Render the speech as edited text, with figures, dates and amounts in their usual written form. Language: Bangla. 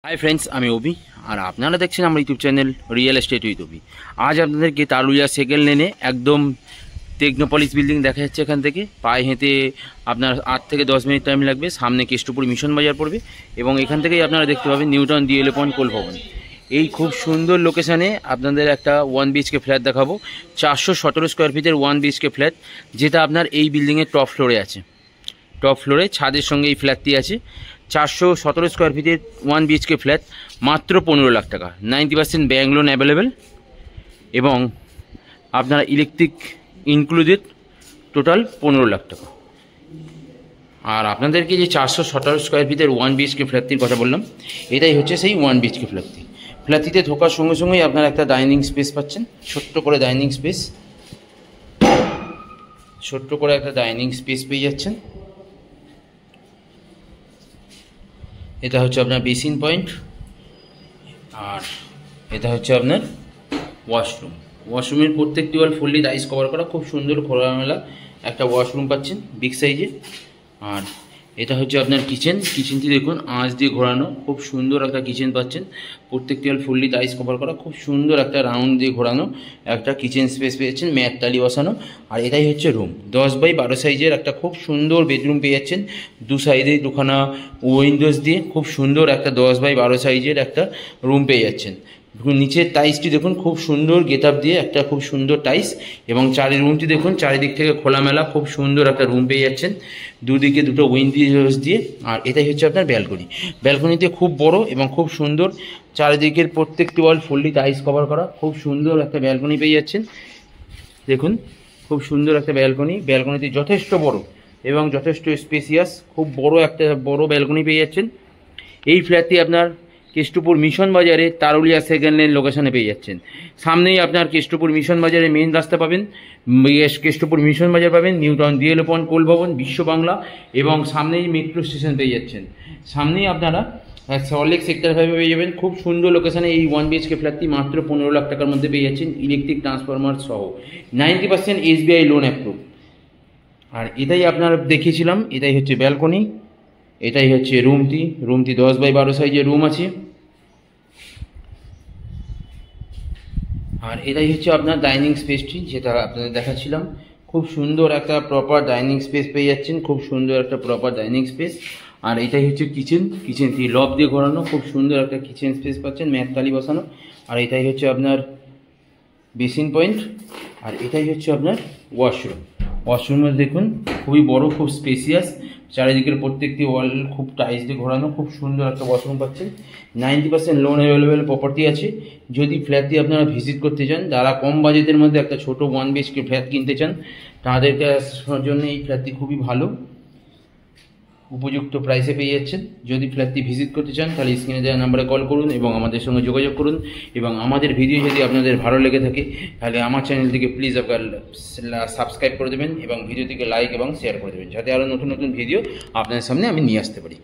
হাই ফ্রেন্ডস, আমি অভি আর আপনারা দেখছেন আমার YouTube channel real estate with Abhi. আজ আপনাদেরকে তালুলিয়া সেকেন্ড লেনে একদম টেকনোপলিস বিল্ডিং দেখা যাচ্ছে। এখান থেকে পায়ে হেঁটে আপনার 8 থেকে 10 মিনিট টাইম লাগবে। সামনে কেষ্টপুর মিশন বাজার পড়বে এবং এখান থেকেই আপনারা দেখতে পাবেন নিউটাউন ডিএলএ পয়েন্ট কোল ভবন। এই খুব সুন্দর লোকেশানে আপনাদের একটা 1 বিএইচকে ফ্ল্যাট দেখাবো। 417 স্কোয়ার ফিটের 1 বিএইচকে ফ্ল্যাট, যেটা আপনার এই বিল্ডিংয়ের টপ ফ্লোরে আছে। টপ ফ্লোরে ছাদের সঙ্গে এই ফ্ল্যাটটি আছে। 417 স্কোয়ার ফিটের 1 বিএইচকে ফ্ল্যাট, মাত্র 15 লাখ টাকা। 90% ব্যাংক লোন অ্যাভেলেবেল এবং আপনারা ইলেকট্রিক ইনক্লুডেড, টোটাল 15 লাখ টাকা। আর আপনাদেরকে যে 417 স্কোয়ার ফিটের 1 বিএইচকে ফ্ল্যাটটির কথা বললাম, এটাই হচ্ছে সেই 1 বিএইচকে ফ্ল্যাটটি। ফ্ল্যাটটিতে ঢোকার সঙ্গে সঙ্গেই আপনারা একটা ডাইনিং স্পেস পাচ্ছেন, ছোট্ট করে ডাইনিং স্পেস, ছোট্ট করে একটা ডাইনিং স্পেস পেয়ে যাচ্ছেন। এটা হচ্ছে আপনার বেসিন পয়েন্ট আর এটা হচ্ছে আপনার ওয়াশরুম। ওয়াশরুমের প্রত্যেকটি ওয়াল ফুললি টাইলস কভার করা, খুব সুন্দর খোলামেলা একটা ওয়াশরুম পাচ্ছেন বিগ সাইজে। আর এটা হচ্ছে আপনার কিচেন। কিচেনটি দেখুন আঁচ দিয়ে ঘোরানো, খুব সুন্দর একটা কিচেন পাচ্ছেন। প্রত্যেকটি ওয়াল ফুললি টাইলস কভার করা, খুব সুন্দর একটা রাউন্ড দিয়ে ঘোরানো একটা কিচেন স্পেস পেয়েছেন, ম্যাট টালি বসানো। আর এটাই হচ্ছে রুম। 10x12 সাইজের একটা খুব সুন্দর বেডরুম পেয়ে যাচ্ছেন। দু সাইডে দুখানা উইন্ডোজ দিয়ে খুব সুন্দর একটা 10x12 সাইজের একটা রুম পেয়ে যাচ্ছেন। নিচের টাইলসটি দেখুন, খুব সুন্দর গেট আপ দিয়ে একটা খুব সুন্দর টাইলস। এবং রুমটি দেখুন চারিদিক থেকে খোলামেলা, খুব সুন্দর একটা রুম পেয়ে যাচ্ছেন, দুদিকে দুটো উইন্ডোজ দিয়ে। আর এটাই হচ্ছে আপনার ব্যালকনি। ব্যালকনিতে খুব বড় এবং খুব সুন্দর, চারিদিকের প্রত্যেকটি ওয়াল ফুললি টাইলস কভার করা, খুব সুন্দর একটা ব্যালকনি পেয়ে যাচ্ছেন। দেখুন খুব সুন্দর একটা ব্যালকনি। ব্যালকনিতে যথেষ্ট বড় এবং যথেষ্ট স্পেসিয়াস, খুব একটা বড় ব্যালকনি পেয়ে যাচ্ছেন। এই ফ্ল্যাটটি আপনার কেষ্টপুর মিশন বাজারে তারুলিয়া সেকেন্ড লেন লোকেশনে পেয়ে যাচ্ছেন। সামনেই আপনার কেষ্টপুর মিশন বাজারে মেন রাস্তা পাবেন, কেষ্টপুর মিশন বাজার পাবেন, নিউটাউন ডিএলএ পয়েন্ট কোল ভবন, বিশ্ব বাংলা এবং সামনেই মেট্রো স্টেশন পেয়ে যাচ্ছেন। সামনেই আপনারা সল্টলেক সেক্টর 5 পেয়ে যাবেন। খুব সুন্দর লোকেশনে এই 1 বিএইচকে ফ্ল্যাটটি মাত্র 15 লাখ টাকার মধ্যে পেয়ে যাচ্ছেন, ইলেকট্রিক ট্রান্সফরমার সহ। 90% SBI লোন অ্যাপ্রুভ। আর এটাই আপনারা দেখিয়েছিলাম, এটাই হচ্ছে ব্যালকনি, এটাই হচ্ছে রুমটি। 10x12 সাইজের রুম আছে। আর এটাই হচ্ছে আপনার ডাইনিং স্পেসটি, যেটা আপনাদের দেখাচ্ছিলাম। খুব সুন্দর একটা প্রপার ডাইনিং স্পেস পেয়ে যাচ্ছেন, খুব সুন্দর একটা প্রপার ডাইনিং স্পেস। আর এটাই হচ্ছে কিচেন। কিচেনটি লব দিয়ে ঘোরানো, খুব সুন্দর একটা কিচেন স্পেস পাচ্ছেন, ম্যাট টালি বসানো। আর এটাই হচ্ছে আপনার বেসিন পয়েন্ট। আর এটাই হচ্ছে আপনার ওয়াশরুম। ওয়াশরুমে দেখুন খুবই বড়, খুব স্পেসিয়াস, চারিদিকের প্রত্যেকটি ওয়াল খুব টাইলস দিয়ে ঘোরানো, খুব সুন্দর একটা ওয়াশরুম পাচ্ছেন। 90% লোন অ্যাভেলেবেল প্রপার্টি আছে। যদি ফ্ল্যাটটি আপনারা ভিজিট করতে চান, যারা কম বাজেটের মধ্যে একটা ছোট 1 বিএইচকে ফ্ল্যাট কিনতে চান, তাদেরকে জন্য এই ফ্ল্যাটটি খুবই ভালো, উপযুক্ত প্রাইসে পেয়ে যাচ্ছেন। যদি ফ্ল্যাটটি ভিজিট করতে চান তাহলে স্ক্রিনে দেওয়া নাম্বারে কল করুন এবং আমাদের সঙ্গে যোগাযোগ করুন। এবং আমাদের ভিডিও যদি আপনাদের ভালো লেগে থাকে তাহলে আমার চ্যানেলটিকে প্লিজ আপনারা সাবস্ক্রাইব করে দেবেন এবং ভিডিওটিকে লাইক এবং শেয়ার করে দেবেন, যাতে আরও নতুন নতুন ভিডিও আপনাদের সামনে আমি নিয়ে আসতে পারি।